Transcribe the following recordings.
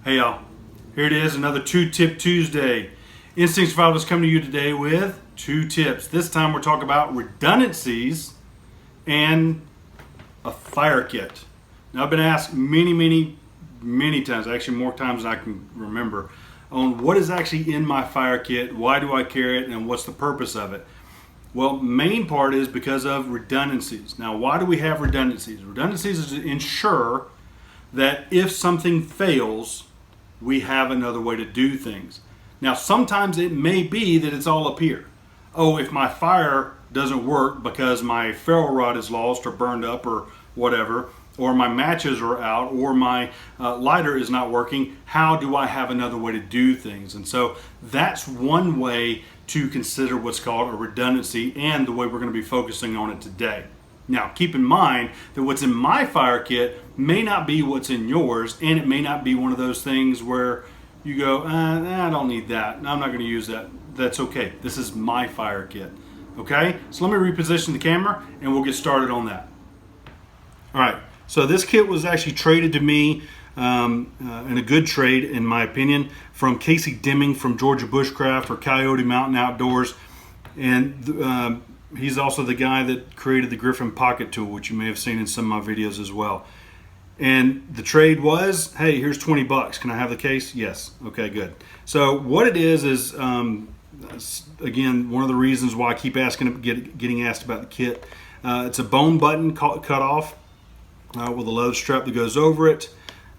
Hey y'all, here it is, another 2-Tip Tuesday. Instinct Survival is coming to you today with 2 tips. This time we're talking about redundancies and a fire kit. Now I've been asked many times, actually more times than I can remember, on what is actually in my fire kit, why do I carry it, and what's the purpose of it. Well, main part is because of redundancies. Now why do we have redundancies? Redundancies is to ensure that if something fails, we have another way to do things. Now, sometimes it may be that it's all up here. Oh, if my fire doesn't work because my ferro rod is lost or burned up or whatever, or my matches are out, or my lighter is not working, how do I have another way to do things? And so that's one way to consider what's called a redundancy and the way we're going to be focusing on it today. Now, keep in mind that what's in my fire kit may not be what's in yours, and it may not be one of those things where you go, I don't need that. I'm not going to use that. That's okay. This is my fire kit. Okay? So let me reposition the camera, and we'll get started on that. All right. So this kit was actually traded to me in a good trade, in my opinion, from Casey Deming from Georgia Bushcraft or Coyote Mountain Outdoors. And he's also the guy that created the Griffin Pocket Tool, which you may have seen in some of my videos as well. And the trade was, hey, here's $20. Can I have the case? Yes. Okay, good. So what it is again, one of the reasons why I keep getting asked about the kit. It's a bone button cut off with a leather strap that goes over it.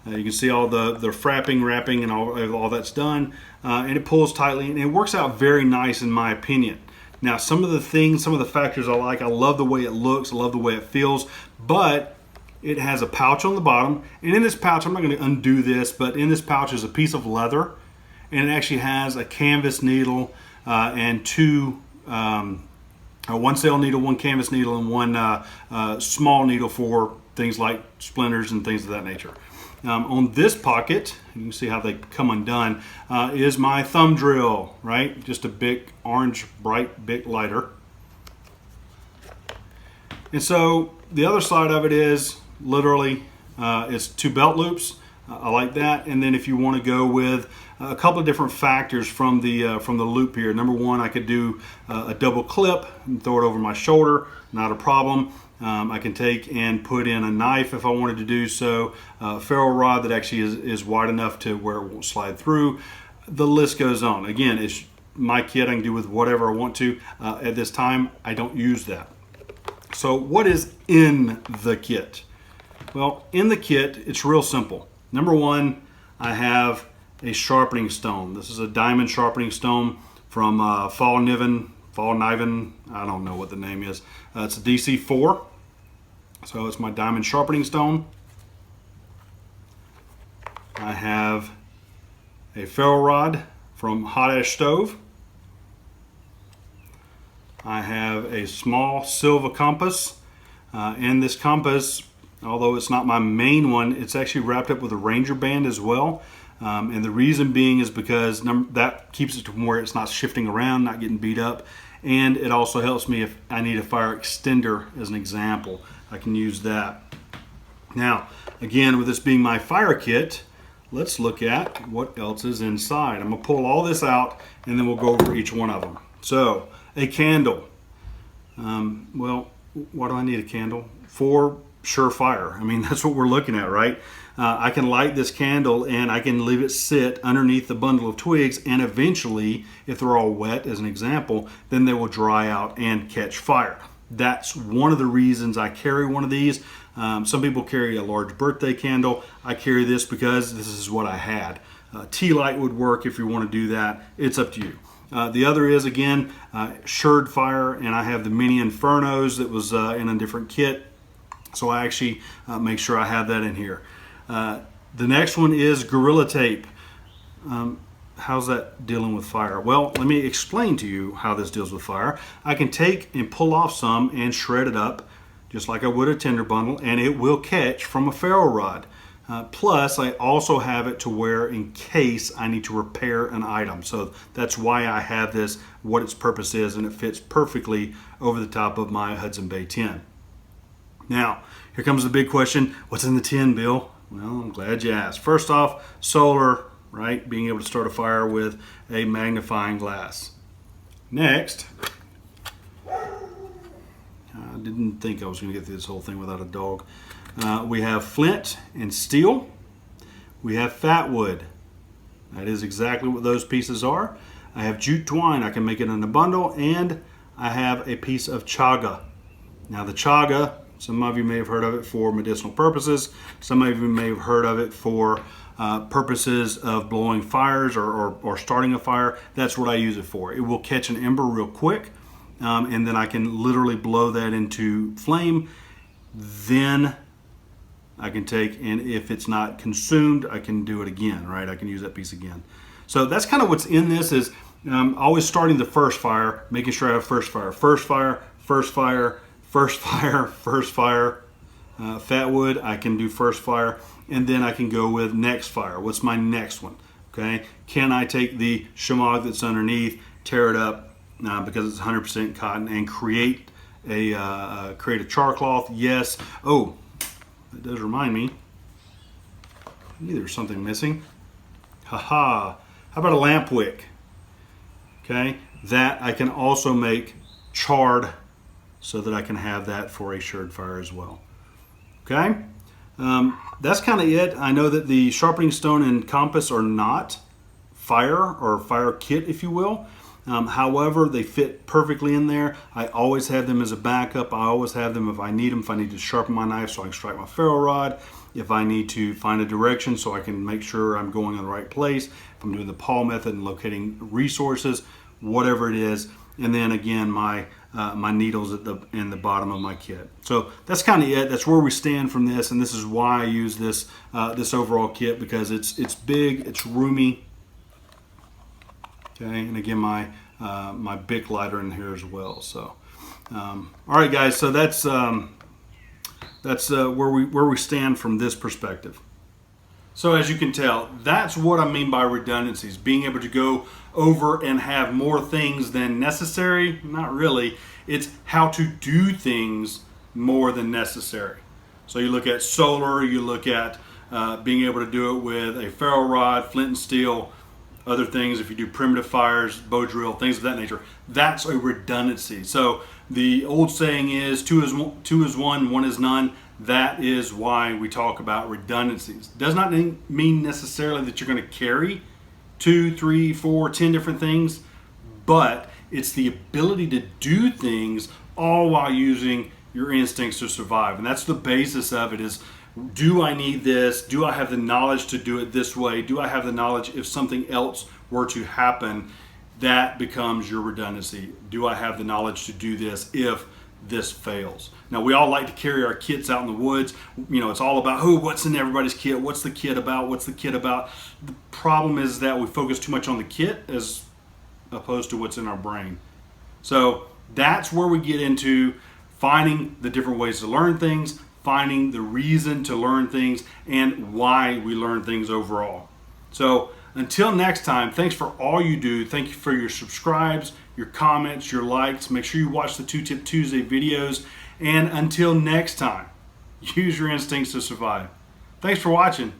You can see all the wrapping, and all that's done. And it pulls tightly, and it works out very nice in my opinion. Now, some of the factors I like, I love the way it looks, I love the way it feels, but it has a pouch on the bottom, and in this pouch, I'm not going to undo this, but in this pouch is a piece of leather, and it actually has a canvas needle and one sail needle, one canvas needle, and one small needle for things like splinters and things of that nature. On this pocket, you can see how they come undone, is my thumb drill, right? Just a big orange, bright, big lighter. And so the other side of it is literally it's 2 belt loops. I like that. And then if you want to go with a couple of different factors from the loop here. Number one, I could do a double clip and throw it over my shoulder, not a problem. I can take and put in a knife if I wanted to do so, a ferro rod that actually is wide enough to where it won't slide through. The list goes on. Again, it's my kit. I can do with whatever I want to. At this time, I don't use that. So what is in the kit? Well, in the kit, it's real simple. Number one, I have a sharpening stone. This is a diamond sharpening stone from Fall Niven, I don't know what the name is. It's a DC4. So it's my diamond sharpening stone. I have a ferro rod from Hot Ash Stove. I have a small silver compass. And this compass, although it's not my main one, it's actually wrapped up with a Ranger band as well. And the reason being is because that keeps it to where it's not shifting around, not getting beat up. And it also helps me if I need a fire extender as an example. I can use that. Now, again, with this being my fire kit, let's look at what else is inside. I'm going to pull all this out and then we'll go over each one of them. So, a candle. Well, why do I need a candle? For sure fire. I mean, that's what we're looking at, right? I can light this candle and I can leave it sit underneath the bundle of twigs, and eventually, if they're all wet as an example, then they will dry out and catch fire. That's one of the reasons I carry one of these. Some people carry a large birthday candle. I carry this because this is what I had. Tea light would work if you want to do that. It's up to you. The other is, again, Sherd fire, and I have the mini Infernos that was in a different kit. So I actually make sure I have that in here. The next one is Gorilla Tape. How's that dealing with fire? Well, let me explain to you how this deals with fire. I can take and pull off some and shred it up, just like I would a tinder bundle, and it will catch from a ferro rod. Plus, I also have it to where in case I need to repair an item. So that's why I have this, what its purpose is, and it fits perfectly over the top of my Hudson Bay 10. Now, here comes the big question. What's in the tin, Bill? Well, I'm glad you asked. First off, solar, right? Being able to start a fire with a magnifying glass. Next, I didn't think I was going to get through this whole thing without a dog. We have flint and steel. We have fat wood. That is exactly what those pieces are. I have jute twine. I can make it in a bundle. And I have a piece of chaga. Now the chaga, some of you may have heard of it for medicinal purposes. Some of you may have heard of it for purposes of blowing fires or starting a fire. That's what I use it for. It will catch an ember real quick, and then I can literally blow that into flame. Then I can take, and if it's not consumed, I can do it again, right? I can use that piece again. So that's kind of what's in this is always starting the first fire, making sure I have first fire, first fire, first fire, first fire, first fire. Fat wood, I can do first fire, and then I can go with next fire. What's my next one? Okay, can I take the shamog that's underneath, tear it up because it's 100% cotton, and create a char cloth? Yes. Oh, that does remind me. There's something missing. Haha. How about a lamp wick? Okay, that I can also make charred so that I can have that for a shirred fire as well. Okay, that's kind of it. I know that the sharpening stone and compass are not fire or fire kit, if you will. However, they fit perfectly in there. I always have them as a backup. I always have them if I need them. If I need to sharpen my knife so I can strike my ferro rod. If I need to find a direction so I can make sure I'm going in the right place. If I'm doing the Paul method and locating resources, whatever it is. And then again, my needles in the bottom of my kit. So that's kind of it. That's where we stand from this, and this is why I use this this overall kit, because it's big, it's roomy. Okay, and again, my Bic lighter in here as well. So, all right, guys. So that's where we stand from this perspective. So as you can tell, that's what I mean by redundancies, being able to go over and have more things than necessary. Not really. It's how to do things more than necessary. So you look at solar, you look at being able to do it with a ferro rod, flint and steel, other things. If you do primitive fires, bow drill, things of that nature, that's a redundancy. So the old saying is two is one, one is none. That is why we talk about redundancies. Does not mean necessarily that you're going to carry 2, 3, 4, 10 different things, but it's the ability to do things all while using your instincts to survive. And that's the basis of it is, do I need this? Do I have the knowledge to do it this way? Do I have the knowledge if something else were to happen? That becomes your redundancy. Do I have the knowledge to do this if this fails? Now, we all like to carry our kits out in the woods. You know, it's all about what's in everybody's kit. What's the kit about? What's the kit about? The problem is that we focus too much on the kit as opposed to what's in our brain. So that's where we get into finding the different ways to learn things, finding the reason to learn things, and why we learn things overall. So until next time, thanks for all you do. Thank you for your subscribes, your comments, your likes. Make sure you watch the 2-Tip Tuesday videos. And until next time, use your instincts to survive. Thanks for watching.